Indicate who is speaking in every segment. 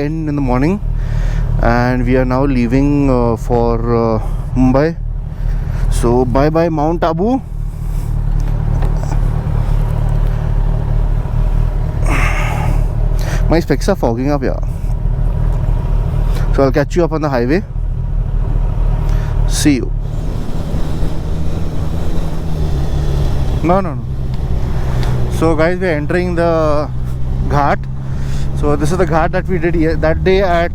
Speaker 1: 10 in the morning, and we are now leaving for Mumbai. So bye bye Mount Abu. My specs are fogging up, yeah. So I'll catch you up on the highway. See you. No. So guys, we're entering the ghat. So this is the ghat that we did that day at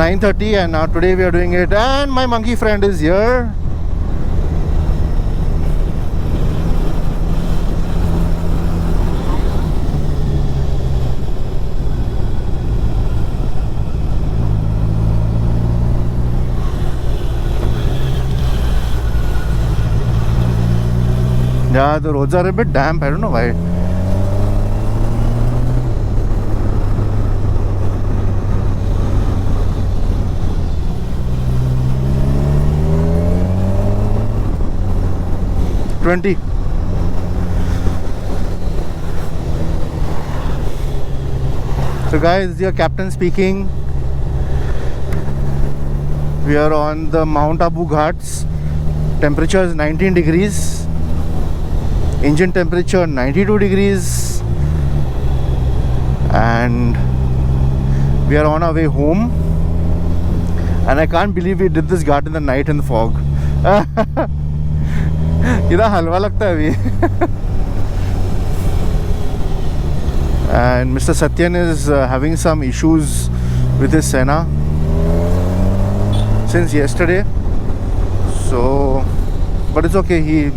Speaker 1: 9:30, and now today we are doing it, and my monkey friend is here. Yeah, the roads are a bit damp. I don't know why. So guys, your captain speaking. We are on the Mount Abu Ghats. Temperature is 19 degrees. Engine temperature 92 degrees, and we are on our way home. And I can't believe we did this ghat in the night in the fog. इतना हलवा लगता है अभी. And Mr. Satyan is having some issues with his Senna since yesterday. So, but it's okay. He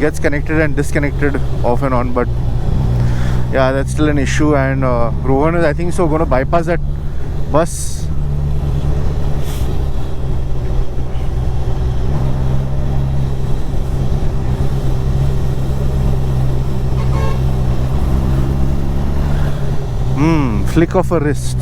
Speaker 1: gets connected and disconnected off and on, but yeah, that's still an issue. And Rohan is, I think so, going to bypass that bus. Flick of a wrist.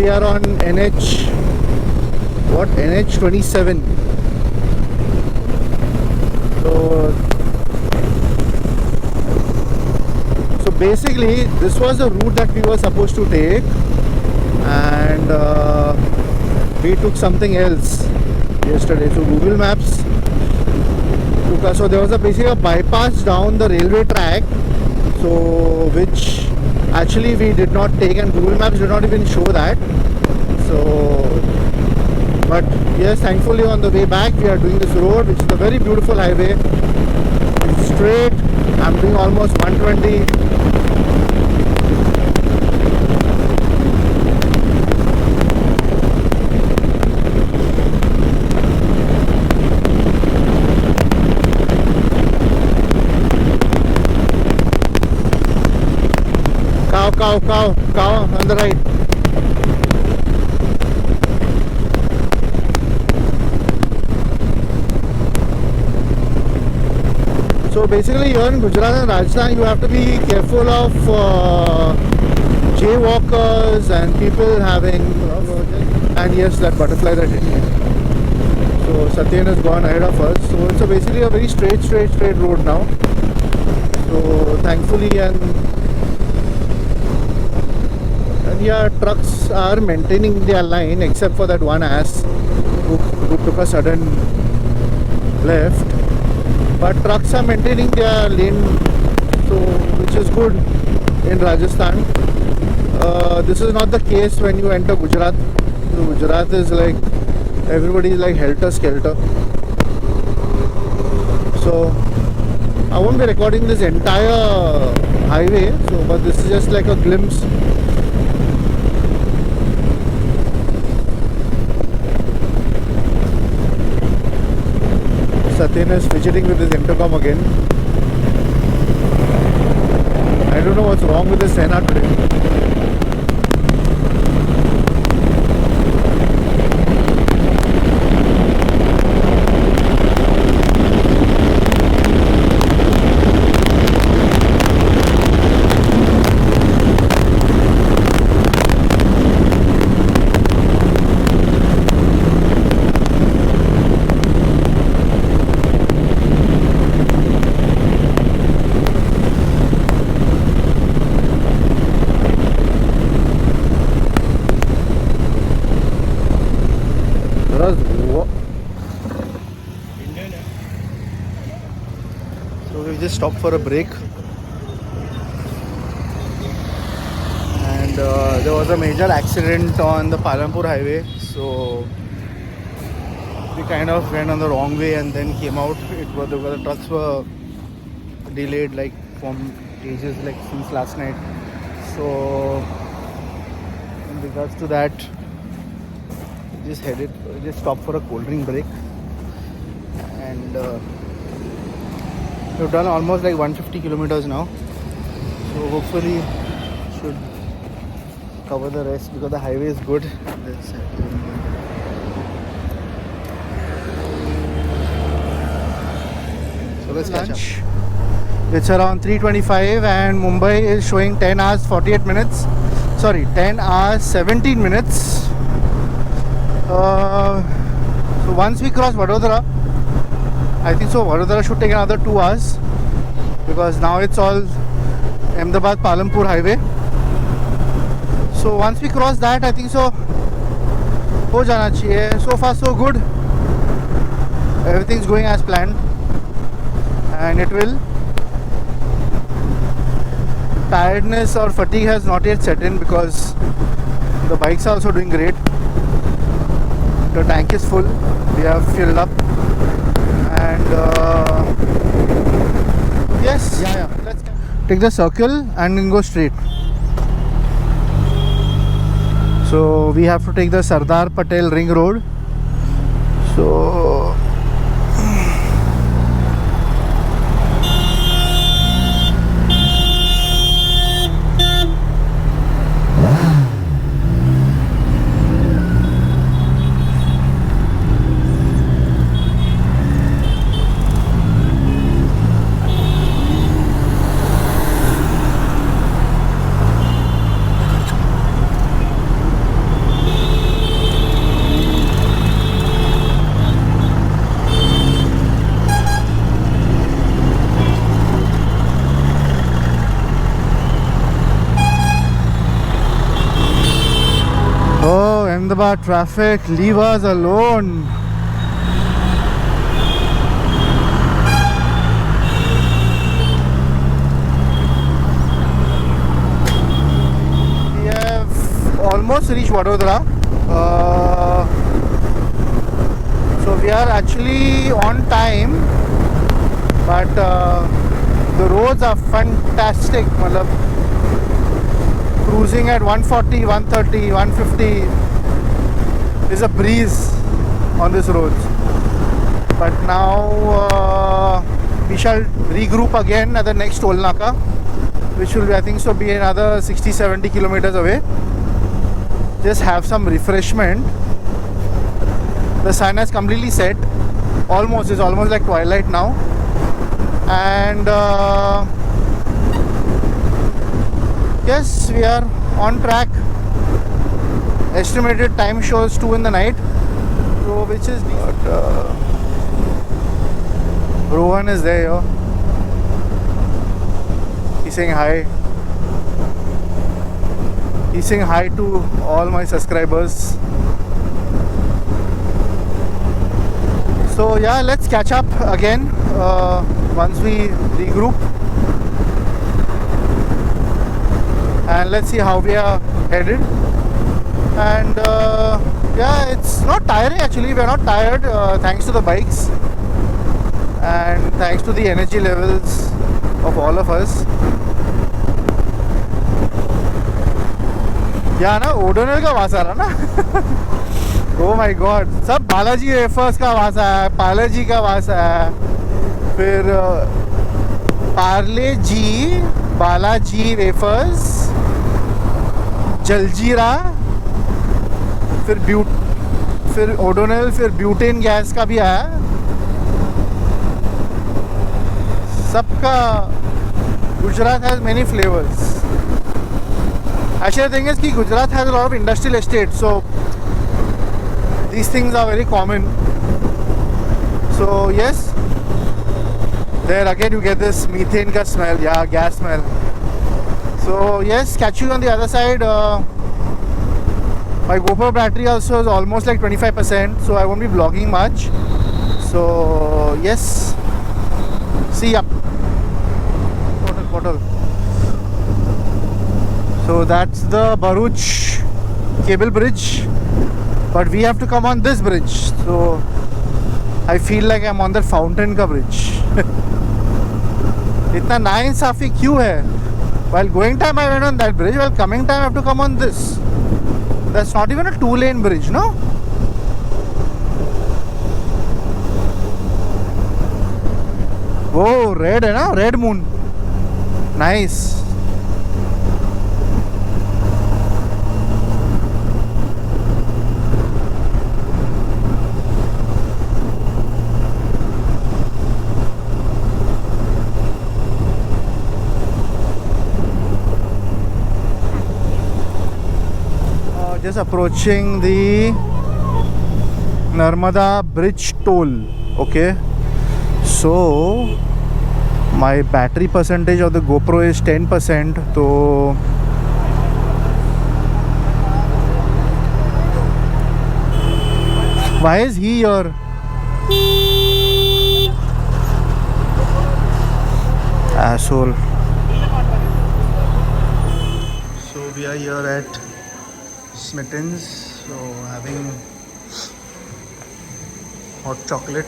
Speaker 1: We are on NH 27. So basically this was the route that we were supposed to take, and we took something else yesterday. So Google Maps took us, so there was basically a bypass down the railway track, so which actually we did not take, and Google Maps did not even show that. So, but yes, thankfully on the way back we are doing this road, which is a very beautiful highway. It's straight. I'm doing almost 120. Cow on the right. So basically here in Gujarat and Rajasthan you have to be careful of jaywalkers and people having and yes, that butterfly that hit me. So Satyen has gone ahead of us. So it's basically a very straight road now. So thankfully and yeah, trucks are maintaining their line except for that one ass who took a sudden left. But trucks are maintaining their lane, so which is good in Rajasthan. This is not the case when you enter Gujarat. So Gujarat is like everybody is like helter skelter. So I won't be recording this entire highway, so but this is just like a glimpse. Satyen is fidgeting with his intercom again. I don't know what's wrong with this Sena today. So we just stopped for a break, and there was a major accident on the Palampur highway, so we kind of went on the wrong way and then came out. The trucks were delayed like from ages, like since last night. So in regards to that, we just stopped for a cold drink break, and we've done almost like 150 kilometers now, so hopefully should cover the rest because the highway is good. So let's catch up. It's around 3:25 and Mumbai is showing 10 hours 48 minutes. Sorry, 10 hours 17 minutes. So once we cross Vadodara, I think so Vadodara should take another 2 hours because now it's all Ahmedabad Palampur highway. So once we cross that, I think so ho jana chahiye. So far so good. Everything's going as planned, and it will. Tiredness or fatigue has not yet set in because the bikes are also doing great. The tank is full. We have filled up. And yes, let's take the circle and then go straight. So we have to take the Sardar Patel Ring Road. So Ahmedabad traffic, leave us alone. We have almost reached Vadodara. So we are actually on time, but the roads are fantastic. Cruising at 140, 130, 150 is a breeze on this road. But now we shall regroup again at the next toll naka, which will be, I think so, be another 60-70 kilometers away. Just have some refreshment. The sun has completely set. Almost, it's almost like twilight now. And yes, we are on track. Estimated time shows 2 in the night. So which is but, Rohan is there, yo. He's saying hi. He's saying hi to all my subscribers. So yeah, let's catch up again once we regroup, and let's see how we are headed. And yeah, it's not tiring actually. We're not tired thanks to the bikes and thanks to the energy levels of all of us. Yeah, ना ओडोनिल का वास आ रहा ना. Oh my God, सब Balaji wafers का वास है, पार्ले-जी का वास है, फिर पार्ले जी, बालाजी वेफर्स, जलजीरा, फिर ओडोनिल, फिर ब्यूटेन गैस का भी आया. सबका Gujarat has many flavors. Actually, the thing is that Gujarat has a lot of industrial estates, so these things are very common. So yes, there again you get this methane ka smell, yeah, gas smell. So yes, catch you on the other side. My GoPro battery also is almost like 25%, so I won't be vlogging much. So yes, see ya. Bottle. So that's the Bharuch cable bridge, but we have to come on this bridge. So I feel like I'm on that fountain ka bridge. इतना नाइंसाफी क्यों है? While going time I went on that bridge, while coming time I have to come on this. That's not even a 2-lane bridge, no? Whoa, red है ना? Red moon. Nice. Just approaching the Narmada Bridge toll. Okay, so my battery percentage of the GoPro is 10%. So why is he here? Asshole. So we are here at Smitten's, so having hot chocolate.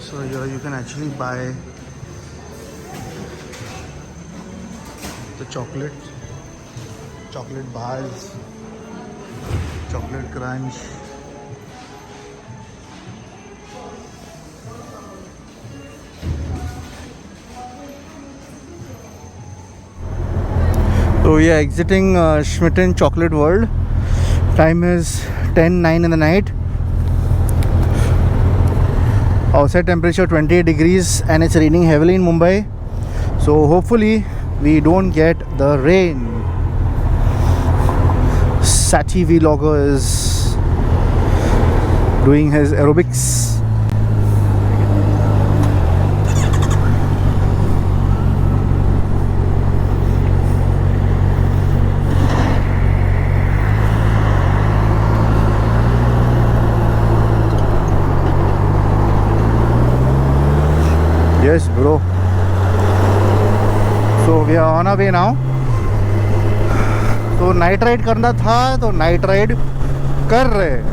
Speaker 1: So here you can actually buy the chocolate bars, chocolate crunch. So we are exiting Schmitten Chocolate World. Time is 10:09 in the night. Outside temperature 28 degrees and it's raining heavily in Mumbai. So hopefully we don't get the rain. Sati vlogger is doing his aerobics. Yes, bro. So we are on our way now. तो night ride करना था तो night ride कर रहे हैं.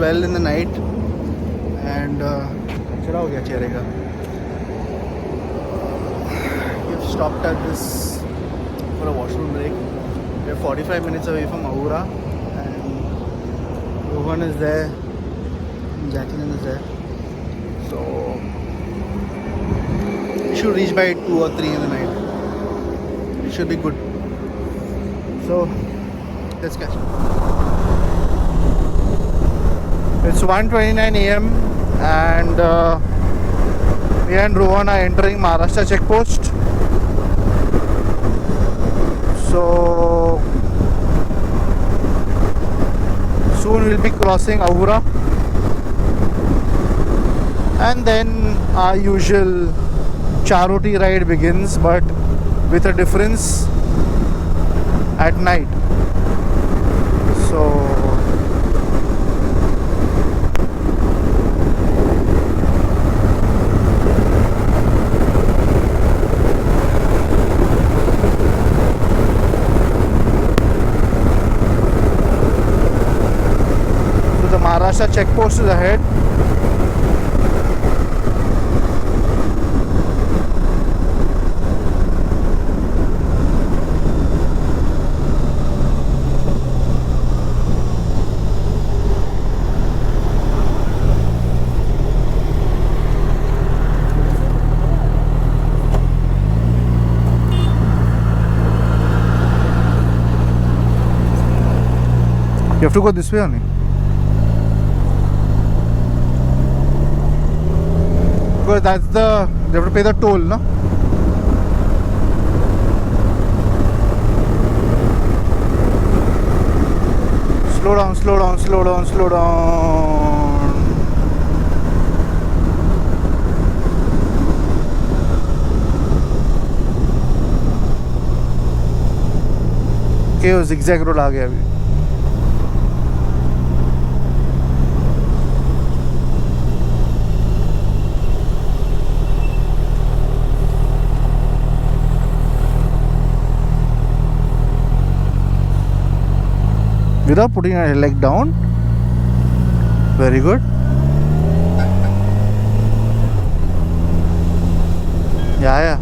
Speaker 1: 12 in the night, and chada ho gaya chehre ka. We've stopped at this for a washroom break. We're 45 minutes away from Ahura, and Rohan is there, Jacqueline is there. So we should reach by 2 or 3 in the night. It should be good. So let's catch up. It's 1:29 a.m. and me and Rohan are entering Maharashtra checkpost. So soon we'll be crossing Ahura, and then our usual Charoti ride begins, but with a difference, at night. So the Maharashtra checkpost is ahead. You have to go this way only. Because that's the, they have to pay the toll, no? Slow down, slow down, slow down, slow down. Okay, वो zigzag road आ गया अभी. Without putting your leg down. Very good. Yeah.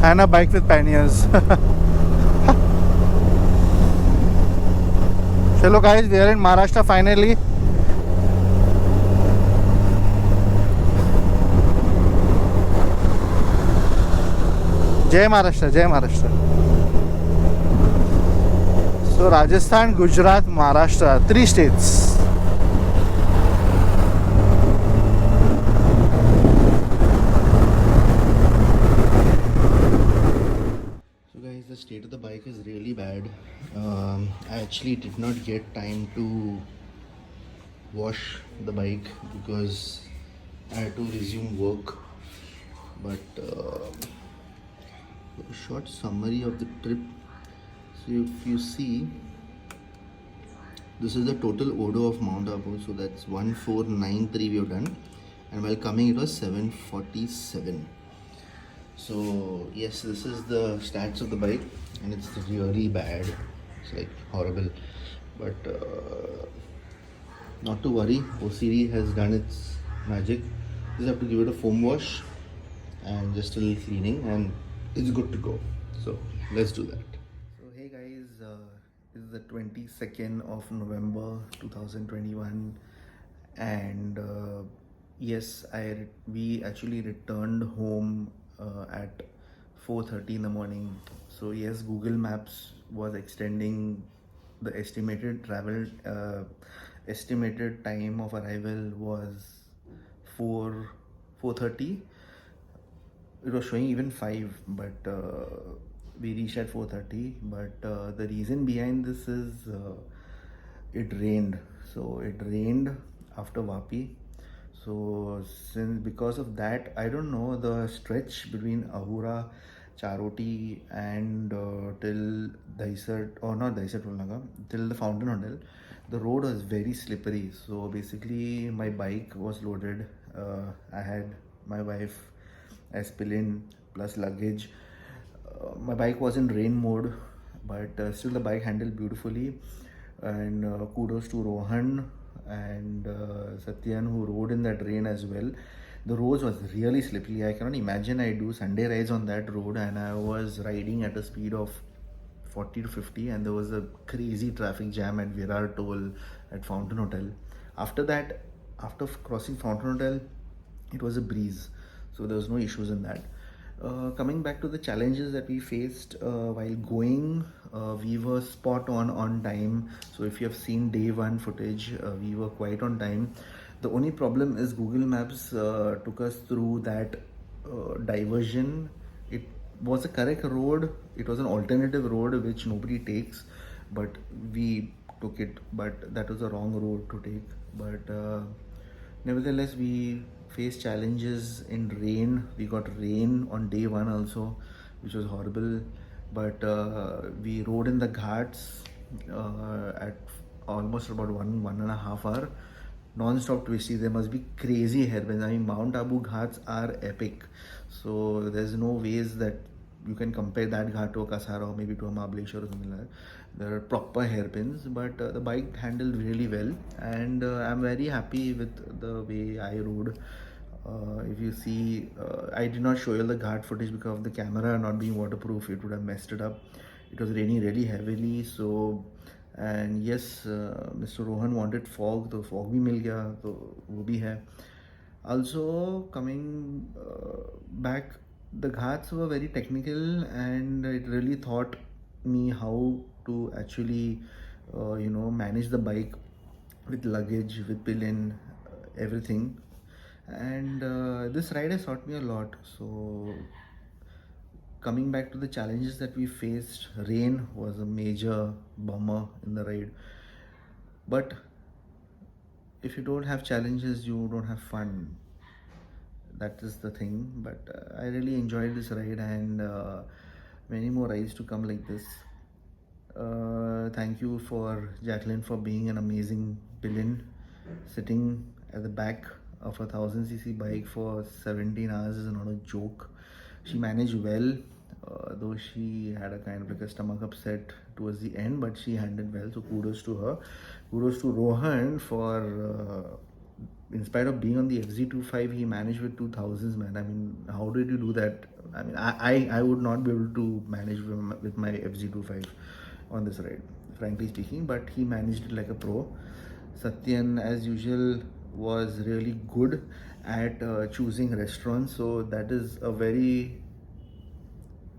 Speaker 1: And a bike with panniers. Hello guys, we are in Maharashtra finally. Jai Maharashtra, Jai Maharashtra. So Rajasthan, Gujarat, Maharashtra, 3 states. So guys, the state of the bike is really bad. I actually did not get time to wash the bike because I had to resume work. But a short summary of the trip. So if you see, this is the total Odo of Mount Abu. So that's 1493 we have done, and while coming it was 747. So yes, this is the stats of the bike, and it's really bad. It's like horrible, but not to worry. OCD has done its magic. Just have to give it a foam wash and just a little cleaning, and it's good to go. So let's do that. Hey guys, this is the 22nd of November 2021, and yes, we actually returned home at 4:30 in the morning. So yes, Google Maps was extending the estimated time of arrival was 4:30. It was showing even 5, but we reached at 4:30. But the reason behind this is it rained. So it rained after Vapi. So because of that, I don't know, the stretch between Ahura, Charoti and till Dahisar, or not Dahisar Tulnaga, till the Fountain Hotel, the road was very slippery. So basically my bike was loaded. I had my wife as pillion plus luggage. My bike was in rain mode, but still the bike handled beautifully, and kudos to Rohan and Satyan, who rode in that rain as well. The road was really slippery. I cannot imagine I do Sunday rides on that road, and I was riding at a speed of 40 to 50, and there was a crazy traffic jam at Virar Toll at Fountain Hotel. After that, after crossing Fountain Hotel, it was a breeze, so there was no issues in that. Coming back to the challenges that we faced while going, we were spot on time. So if you have seen day one footage, we were quite on time. The only problem is Google Maps took us through that diversion. It was a correct road. It was an alternative road which nobody takes, but we took it. But that was a wrong road to take. But nevertheless, we faced challenges in rain. We got rain on day one also, which was horrible. But we rode in the ghats at almost about 1.5 hour non-stop twisty. There must be crazy hairpins. I mean, Mount Abu ghats are epic, so there's no ways that you can compare that ghat to a Kasara or maybe to a Mahabaleshwar or something like that. There are proper hairpins, but the bike handled really well, and I'm very happy with the way I rode. If you see, I did not show you the ghat footage because of the camera not being waterproof. It would have messed it up. It was raining really heavily, so and yes, Mr. Rohan wanted fog, तो fog भी मिल गया, तो वो भी है. Also coming back, the ghats were very technical, and it really taught me how to actually manage the bike with luggage, with pillion, everything. And this ride has taught me a lot. So coming back to the challenges that we faced, rain was a major bummer in the ride. But if you don't have challenges, you don't have fun. That is the thing. But I really enjoyed this ride, and many more rides to come like this. Thank you for Jacqueline for being an amazing villain. Sitting at the back of a 1000cc bike for 17 hours is not a joke. She managed well, though she had a kind of like a stomach upset towards the end, but she handled well. So kudos to her. Kudos to Rohan for, in spite of being on the FZ25, he managed with 2000s, man. I mean, how did you do that? I mean, I would not be able to manage with my FZ25 on this ride, frankly speaking, but he managed it like a pro. Satyan, as usual, was really good at choosing restaurants, so that is a very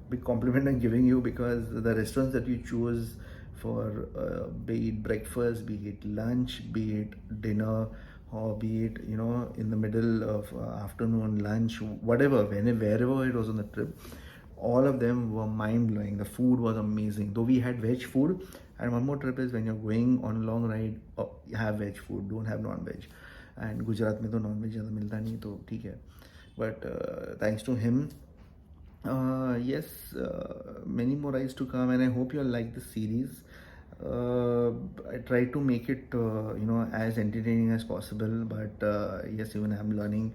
Speaker 1: big compliment I'm giving you, because the restaurants that you choose for be it breakfast, be it lunch, be it dinner, or be it in the middle of afternoon lunch, whatever, wherever it was on the trip, all of them were mind-blowing. The food was amazing, though we had veg food. And one more trip is when you're going on a long ride, have veg food, don't have non-veg. And Gujarat में तो non-veg ज़्यादा मिलता नहीं, तो ठीक है. But thanks to him, yes, many more rides to come, and I hope you'll like the series. I try to make it as entertaining as possible, but yes, even I'm learning,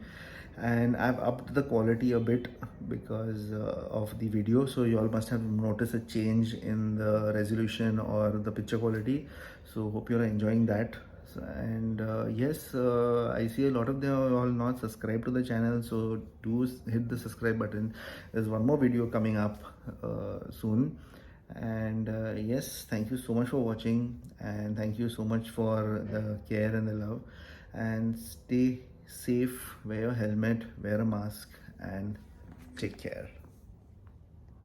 Speaker 1: and I've upped the quality a bit because of the video, so you all must have noticed a change in the resolution or the picture quality. So hope you're enjoying that. And yes, I see a lot of them are all not subscribed to the channel, so do hit the subscribe button. There's one more video coming up soon. And yes, thank you so much for watching, and thank you so much for the care and the love, and stay safe, wear your helmet, wear a mask, and take care.